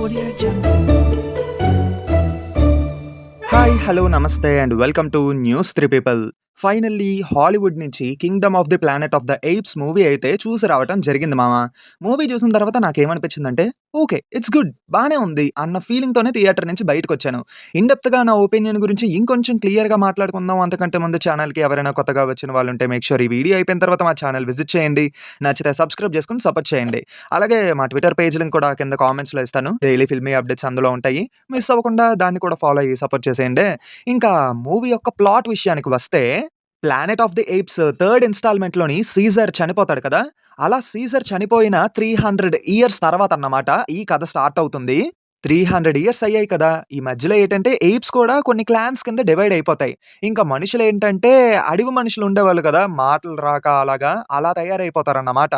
Audio Jungle. Hi hello నమస్తే and welcome to news three people. Finally Hollywood నుంచి kingdom of the planet of the apes movie అయితే చూసి రావటం జరిగింది మామ. మూవీ చూసిన తర్వాత నాకేమనిపించిందంటే ఓకే ఇట్స్ గుడ్ బానే ఉంది అన్న ఫీలింగ్తోనే థియేటర్ నుంచి బయటకు వచ్చాను. ఇన్డెప్త్గా నా ఒపీనియన్ గురించి ఇంకొంచెం క్లియర్గా మాట్లాడుకుందాం. అంతకంటే ముందు ఛానల్కి ఎవరైనా కొత్తగా వచ్చిన వాళ్ళు ఉంటే మేక్ షూర్ ఈ వీడియో అయిపోయిన తర్వాత మా ఛానల్ విజిట్ చేయండి. నచ్చితే సబ్స్క్రైబ్ చేసుకుని సపోర్ట్ చేయండి. అలాగే మా ట్విట్టర్ పేజ్ లింక్ కూడా కింద కామెంట్స్లో ఇస్తాను. డైలీ ఫిల్మీ అప్డేట్స్ అందులో ఉంటాయి. మిస్ అవ్వకుండా దాన్ని కూడా ఫాలో అయ్యి సపోర్ట్ చేసేయండి. ఇంకా మూవీ యొక్క ప్లాట్ విషయానికి వస్తే, 'planet of the apes' third ఇన్‌స్టాల్‌మెంట్‌లోని సీజర్ చనిపోతాడు కదా! అలా సీజర్ చనిపోయిన 300 ఇయర్స్ తర్వాతన్నమాట ఈ కథ స్టార్ట్ అవుతుంది. 300 ఇయర్స్ అయ్యాయి కదా! ఈ మధ్యలో ఏంటంటే ఏప్స్ కూడా కొన్ని క్లాన్స్ కింద డివైడ్ అయిపోతాయి. ఇంకా మనుషులేంటంటే అడవి మనుషులు ఉండేవాళ్ళు కదా! మాటలు రాక అలాగా, అలా తయారైపోతారన్నమాట.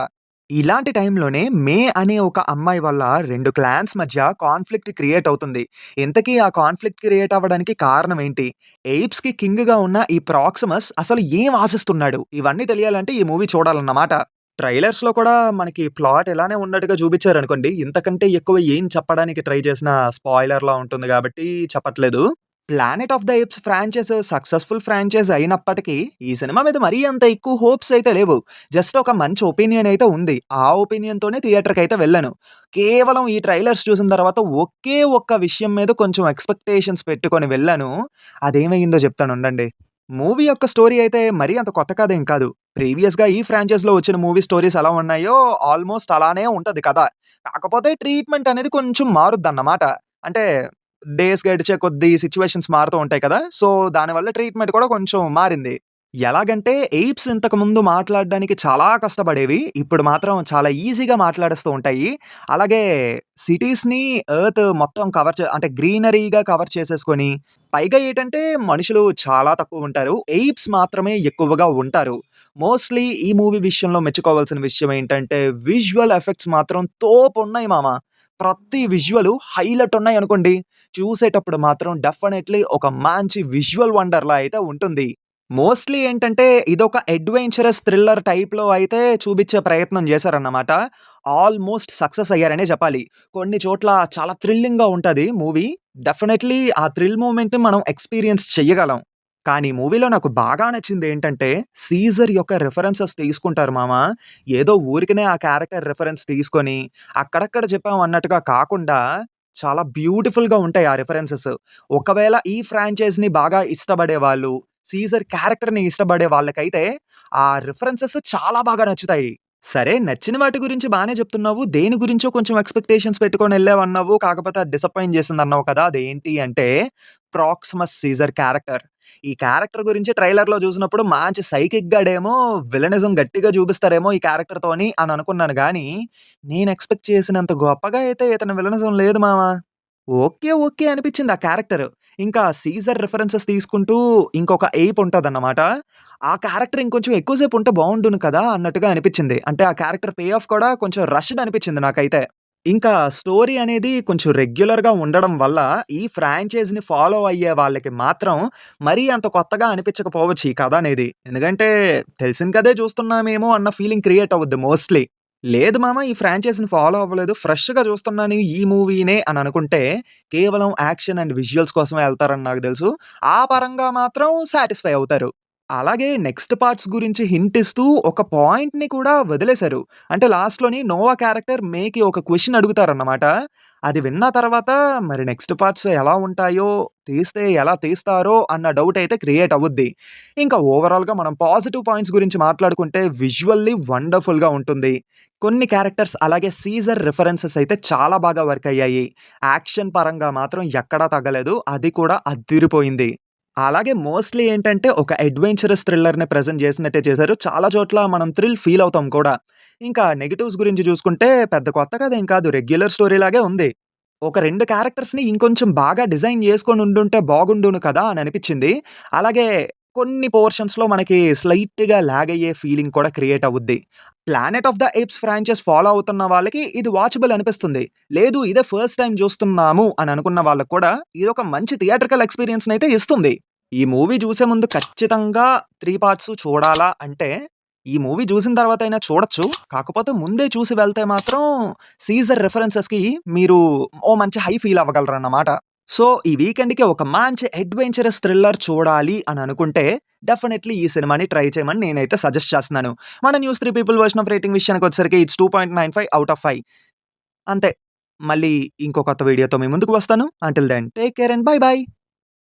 ఇలాంటి టైంలోనే మే అనే ఒక అమ్మాయి వల్ల 2 క్లాన్స్ మధ్య కాన్‌ఫ్లిక్ట్ క్రియేట్ అవుతుంది. ఇంతకీ ఆ కాన్‌ఫ్లిక్ట్ క్రియేట్ అవ్వడానికి కారణం ఏంటి? ఎయిప్స్‌కి కింగ్‌గా ఉన్న ఈ ప్రాక్సిమస్ అసలు ఏం ఆశిస్తున్నాడు? ఇవన్నీ తెలియాలంటే ఈ మూవీ చూడాలన్నమాట. ట్రైలర్స్‌లో కూడా మనకి ప్లాట్ ఇలానే ఉన్నట్టుగా చూపించారనుకోండి. ఇంతకంటే ఎక్కువ ఏం చెప్పడానికి ట్రై చేసినా స్పాయిలర్‌లా ఉంటుంది గాబట్టి చెప్పట్లేదు. 'Planet of the apes' franchise successful franchise అయినప్పటికీ, ఈ సినిమా మీద మరీ అంత ఎక్కువ హోప్స్ అయితే లేవు. జస్ట్ ఒక మంచి ఒపీనియన్ అయితే ఉంది. ఆ ఒపీనియన్‌తోనే థియేటర్‌కైతే వెళ్ళాను. కేవలం ఈ ట్రైలర్స్ చూసిన తర్వాత ఒకే ఒక్క విషయం మీద కొంచెం ఎక్స్‌పెక్టేషన్స్ పెట్టుకొని వెళ్ళాను. అదేమైందో చెప్తానుండండి. మూవీ యొక్క స్టోరీ అయితే మరీ అంత కొత్త కథేం కాదు. ప్రీవియస్‌గా ఈ ఫ్రాంచైజ్‌లో వచ్చిన మూవీ స్టోరీస్ ఎలా ఉన్నాయో ఆల్‌మోస్ట్ అలానే ఉంటది కథ. కాకపోతే ట్రీట్‌మెంట్ అనేది కొంచెం మారుద్దన్నమాట. అంటే డేస్ గడిచే కొద్దీ సిట్యుయేషన్స్ మారుతూ ఉంటాయి కదా! సో, దానివల్ల ట్రీట్‌మెంట్ కూడా కొంచెం మారింది. ఎలాగంటే ఎయిప్స్ ఇంతకుముందు మాట్లాడడానికి చాలా కష్టపడేవి. ఇప్పుడు మాత్రం చాలా ఈజీగా మాట్లాడేస్తూ ఉంటాయి. అలాగే సిటీస్‌ని, ఎర్త్ మొత్తం కవర్ అంటే గ్రీనరీగా కవర్ చేసేసుకొని, పైగా ఏటంటే మనుషులు చాలా తక్కువుంటారు. ఎయిప్స్ మాత్రమే ఎక్కువగా ఉంటారు. మోస్ట్‌లీ ఈ మూవీ విషయంలో మెచ్చుకోవాల్సిన విషయం ఏంటంటే, విజువల్ ఎఫెక్ట్స్ మాత్రం తోపున్నాయి మామ. ప్రతి విజువలు హైలైట్ ఉన్నాయనుకోండి. చూసేటప్పుడు మాత్రం డెఫినైట్‌లీ ఒక మంచి విజువల్ వండర్‌లా అయితే ఉంటుంది. మోస్ట్‌లీ ఏంటంటే ఇదొక అడ్వెంచరస్ థ్రిల్లర్ టైప్‌లో అయితే చూపిచ్చే ప్రయత్నం చేశారన్నమాట. ఆల్‌మోస్ట్ సక్సెస్ అయ్యారనే చెప్పాలి. కొన్ని చోట్ల చాలా థ్రిల్లింగ్‌గా ఉంటది మూవీ. డెఫినైట్‌లీ ఆ థ్రిల్ మూవ్‌మెంట్‌ని మనం ఎక్స్‌పీరియన్స్ చెయ్యగలం. కానీ మూవీలో నాకు బాగా నచ్చిందేంటంటే, సీజర్ యొక్క రిఫరెన్సెస్ తీసుకుంటారు మామ. ఏదో ఊరికనే ఆ క్యారెక్టర్ రిఫరెన్స్ తీసుకొని, అక్కడక్కడ చెప్పాం అన్నట్టుగా కాకుండా, చాలా బ్యూటిఫుల్‌గా ఉంటాయి ఆ రిఫరెన్సెస్. ఒకవేళ ఈ ఫ్రాంచైజ్‌ని బాగా ఇష్టపడేవాళ్ళు, సీజర్ క్యారెక్టర్‌ని ఇష్టపడే వాళ్ళకైతే, ఆ రిఫరెన్సెస్ చాలా బాగా నచ్చుతాయి. సరే నచ్చిన వాటి గురించి బానే చెప్తున్నావు. దేని గురించో కొంచెం ఎక్స్‌పెక్టేషన్స్ పెట్టుకొనెళ్ళావన్నావు. కాకపోతే అది డిసప్పాయింట్ చేసిందన్నావు కదా! అదేంటి అంటే, ప్రాక్సిమస్ సీజర్ క్యారెక్టర్. ఈ క్యారెక్టర్ గురించి ట్రైలర్‌లో చూసినప్పుడు మంచి సైకిక్ గాడేమో విలనిజం గట్టిగా చూపిస్తారేమో ఈ క్యారెక్టర్‌తోని అని అనుకున్నాను గానీ, నేను ఎక్స్‌పెక్ట్ చేసినంత గొప్పగా అయితే ఇతని విలనిజం లేదు మామ. ఓకే. ఓకే. అనిపిచ్చింది ఆ క్యారెక్టర్. ఇంకా సీజర్ రిఫరెన్సెస్ తీసుకుంటూ ఇంకొక ఎయిప్ ఉంటదన్నమాట. ఆ క్యారెక్టర్ ఇంకొంచెం ఎక్కువ సేపు ఉంటే బావుండును కదా! అన్నట్టుగా అనిపిచ్చింది. అంటే ఆ క్యారెక్టర్ పే ఆఫ్ కూడా కొంచెం రష్డ్ అనిపిచ్చింది నాకైతే. ఇంకా స్టోరీ అనేది కొంచెం రెగ్యులర్‌గా ఉండడం వల్ల ఈ ఫ్రాంచైజ్‌ని ఫాలో అయ్యే వాళ్ళకి మాత్రం మరీ అంత కొత్తగా అనిపించకపోవచ్చు ఈ కథ అనేది. ఎందుకంటే తెలిసిన కథే చూస్తున్నామేమో అన్న ఫీలింగ్ క్రియేట్ అవుద్ది మోస్ట్‌లీ. లేదు మామ ఈ ఫ్రాంచైజ్‌ని ఫాలో అవ్వలేదు. ఫ్రెష్‌గా చూస్తున్నాను ఈ మూవీనే అని అనుకుంటే కేవలం యాక్షన్ అండ్ విజువల్స్ కోసమే ఎళ్తారని నాకు తెలుసు. ఆ పరంగా మాత్రం సాటిస్ఫై అవుతారు. అలాగే నెక్స్ట్ పార్ట్స్ గురించి హింట్ ఇస్తూ ఒక పాయింట్‌ని కూడా వదిలేశారు. అంటే లాస్ట్‌లోని నోవా క్యారెక్టర్ మేకి ఒక క్వెషన్ అడుగుతారన్నమాట. అది విన్న తర్వాత మరి నెక్స్ట్ పార్ట్స్ ఎలా ఉంటాయో, తీస్తే ఎలా తీస్తారో అన్న డౌట్ అయితే క్రియేట్ అవుద్ది. ఇంకా ఓవరాల్‌గా మనం పాజిటివ్ పాయింట్స్ గురించి మాట్లాడుకుంటే విజువల్లీ వండర్‌ఫుల్‌గా ఉంటుంది. కొన్ని క్యారెక్టర్స్ అలాగే సీజర్ రిఫరెన్సెస్ అయితే చాలా బాగా వర్క్ అయ్యాయి. యాక్షన్ పరంగా మాత్రం ఎక్కడా తగ్గలేదు. అది కూడా అద్దిరిపోయింది. అలాగే మోస్ట్‌లీ ఏంటంటే ఒక అడ్వెంచరస్ థ్రిల్లర్‌ని ప్రెజెంట్ చేసినట్టే చేశారు. చాలా చోట్ల మనం థ్రిల్ ఫీల్ అవుతాం కూడా. ఇంకా నెగెటివ్స్ గురించి చూసుకుంటే పెద్ద కొత్త కథేం కాదు. రెగ్యులర్ స్టోరీ లాగే ఉంది. ఒక 2 క్యారెక్టర్స్‌ని ఇంకొంచెం బాగా డిజైన్ చేసుకొని ఉండుంటే బాగుండును కదా! అని అనిపిచ్చింది. అలాగే కొన్ని పోర్షన్స్‌లో మనకి స్లైట్‌గా లాగ్ అయ్యే ఫీలింగ్ కూడా క్రియేట్ అవుద్ది. 'Planet of the apes' franchise follow అవుతున్న వాళ్ళకి ఇది వాచబుల్ అనిపిస్తుంది. లేదు ఇదే ఫస్ట్ టైమ్ చూస్తున్నాము అని అనుకున్న వాళ్ళకి కూడా ఇదొక మంచి థియేట్రికల్ ఎక్స్‌పీరియన్స్‌నైతే ఇస్తుంది. ఈ మూవీ చూసే ముందు ఖచ్చితంగా 3 పార్ట్స్ చూడాలా అంటే ఈ మూవీ చూసిన తర్వాతైనా చూడొచ్చు. కాకపోతే ముందే చూసి వెళ్తే మాత్రం సీజర్ రిఫరెన్సెస్‌కి మీరు ఓ మంచి హై ఫీల్ అవ్వగలరన్నమాట. సో, ఈ వీకెండ్‌కి ఒక మంచి అడ్వెంచరస్ థ్రిల్లర్ చూడాలి అని అనుకుంటే డెఫినైట్‌లీ ఈ సినిమాని ట్రై చేయమని నేనైతే సజెస్ట్ చేస్తున్నాను. మన news 3 people version of rating విషయానికొచ్చేసరికి ఇట్స్ 2.95 ఔట్ ఆఫ్ 5 అంతే. మళ్ళీ ఇంకో కొత్త వీడియోతో మీ ముందుకు వస్తాను. Until then take care and bye by.